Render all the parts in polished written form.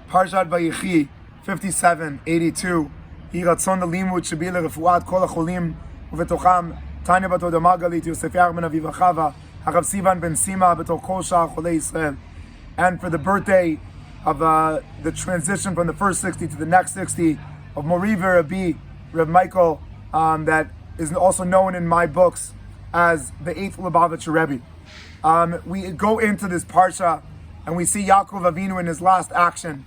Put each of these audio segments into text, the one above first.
Parshat Vayechi 57:82. Yhi ratzon l'limud shebi lerefuat kol hacholim uvetocham Tanya bat Oda Magalit Yosef Yair ben Aviva Chava Harav Sivan ben Sima b'tor kol shar cholei Yisrael. And for the birthday of the transition from the first 60 to the next 60 of Mori Rabbi Reb Michael, that is also known in my books as the 8th Lubavitcher Rebbe. We go into this parsha and we see Yaakov Avinu in his last action.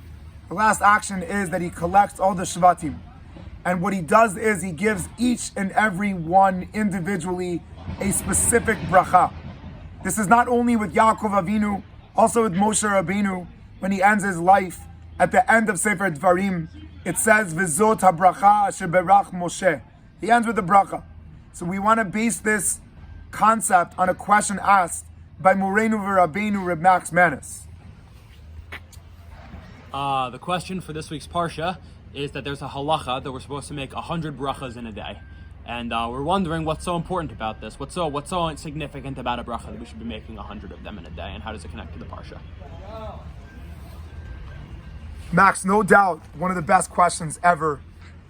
The last action is that he collects all the Shvatim. And what he does is he gives each and every one individually a specific bracha. This is not only with Yaakov Avinu, also with Moshe Rabbeinu. When he ends his life, at the end of Sefer Dvarim, it says, V'zot ha-bracha asher berach Moshe. He ends with the bracha. So we want to base this concept on a question asked by Moreinu v'Rabbeinu Reb Max Manis. The question for this week's Parsha is that there's a halacha that we're supposed to make 100 brachas in a day. And we're wondering what's so important about this. What's so significant about a bracha that we should be making 100 of them in a day, and how does it connect to the Parsha? Max, no doubt, one of the best questions ever.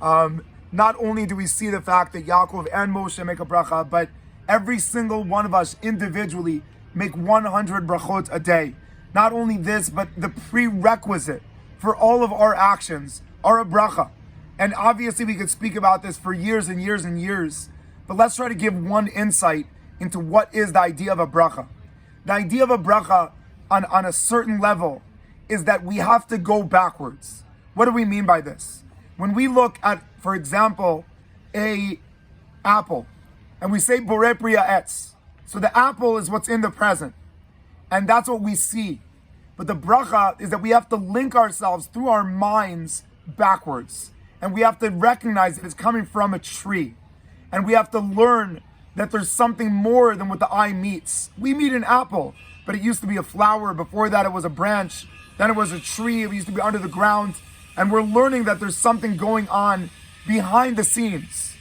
Not only do we see the fact that Yaakov and Moshe make a bracha, but every single one of us individually make 100 brachot a day. Not only this, but the prerequisite for all of our actions are a bracha. And obviously we could speak about this for years and years and years, but let's try to give one insight into what is the idea of a bracha. The idea of a bracha on a certain level is that we have to go backwards. What do we mean by this? When we look at, for example, a apple, and we say borei pri ha'etz, so the apple is what's in the present, and that's what we see. But the bracha is that we have to link ourselves through our minds backwards, and we have to recognize that it's coming from a tree, and we have to learn that there's something more than what the eye meets. We meet an apple, but it used to be a flower. Before that, it was a branch. Then it was a tree. It used to be under the ground. And we're learning that there's something going on behind the scenes.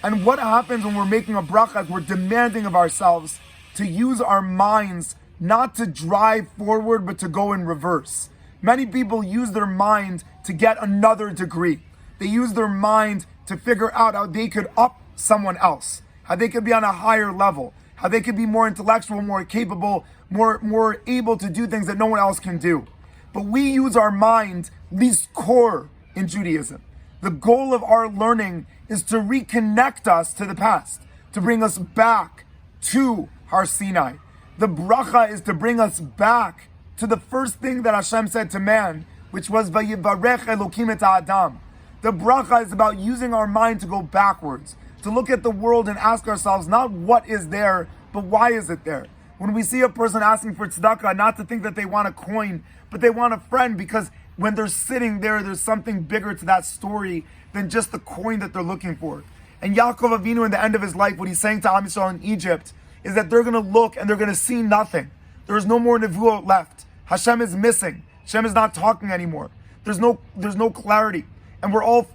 And what happens when we're making a bracha? We're demanding of ourselves to use our minds not to drive forward, but to go in reverse. Many people use their mind to get another degree. They use their mind to figure out how they could up someone else, how they could be on a higher level, how they could be more intellectual, more capable, more able to do things that no one else can do. But we use our mind, least core in Judaism. The goal of our learning is to reconnect us to the past, to bring us back to Har Sinai. The bracha is to bring us back to the first thing that Hashem said to man, which was Vayivarech Elokim et Adam. The bracha is about using our mind to go backwards, to look at the world and ask ourselves not what is there, but why is it there? When we see a person asking for tzedakah, not to think that they want a coin, but they want a friend, because when they're sitting there, there's something bigger to that story than just the coin that they're looking for. And Yaakov Avinu, in the end of his life, what he's saying to Am Yisrael in Egypt, is that they're going to look and they're going to see nothing. There is no more nevuah left. Hashem is missing. Hashem is not talking anymore. There's no clarity. And we're all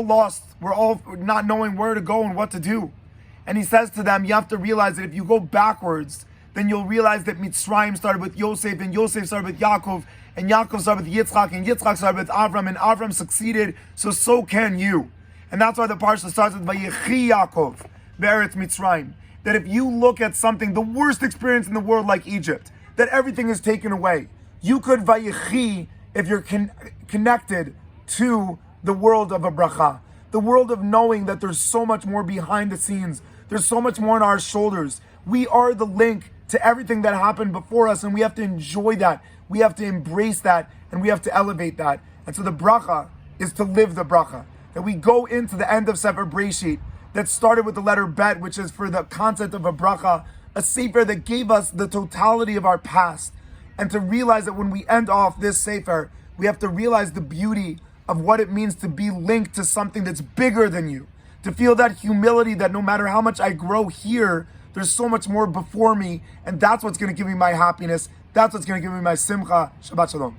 lost. We're all not knowing where to go and what to do. And he says to them, you have to realize that if you go backwards, then you'll realize that Mitzrayim started with Yosef, and Yosef started with Yaakov, and Yaakov started with Yitzchak, and Yitzchak started with Avram, and Avram succeeded, so can you. And that's why the parsha starts with Vayechi Yaakov be'eretz Mitzrayim. That if you look at something, the worst experience in the world like Egypt, that everything is taken away, you could Vayechi if you're connected to the world of a bracha, the world of knowing that there's so much more behind the scenes, there's so much more on our shoulders. We are the link to everything that happened before us, and we have to enjoy that, we have to embrace that, and we have to elevate that. And so the bracha is to live the bracha, that we go into the end of Sefer Breshit, that started with the letter Bet, which is for the concept of a bracha, a sefer that gave us the totality of our past, and to realize that when we end off this sefer, we have to realize the beauty of what it means to be linked to something that's bigger than you, to feel that humility that no matter how much I grow here, there's so much more before me, and that's what's going to give me my happiness. That's what's going to give me my simcha. Shabbat shalom.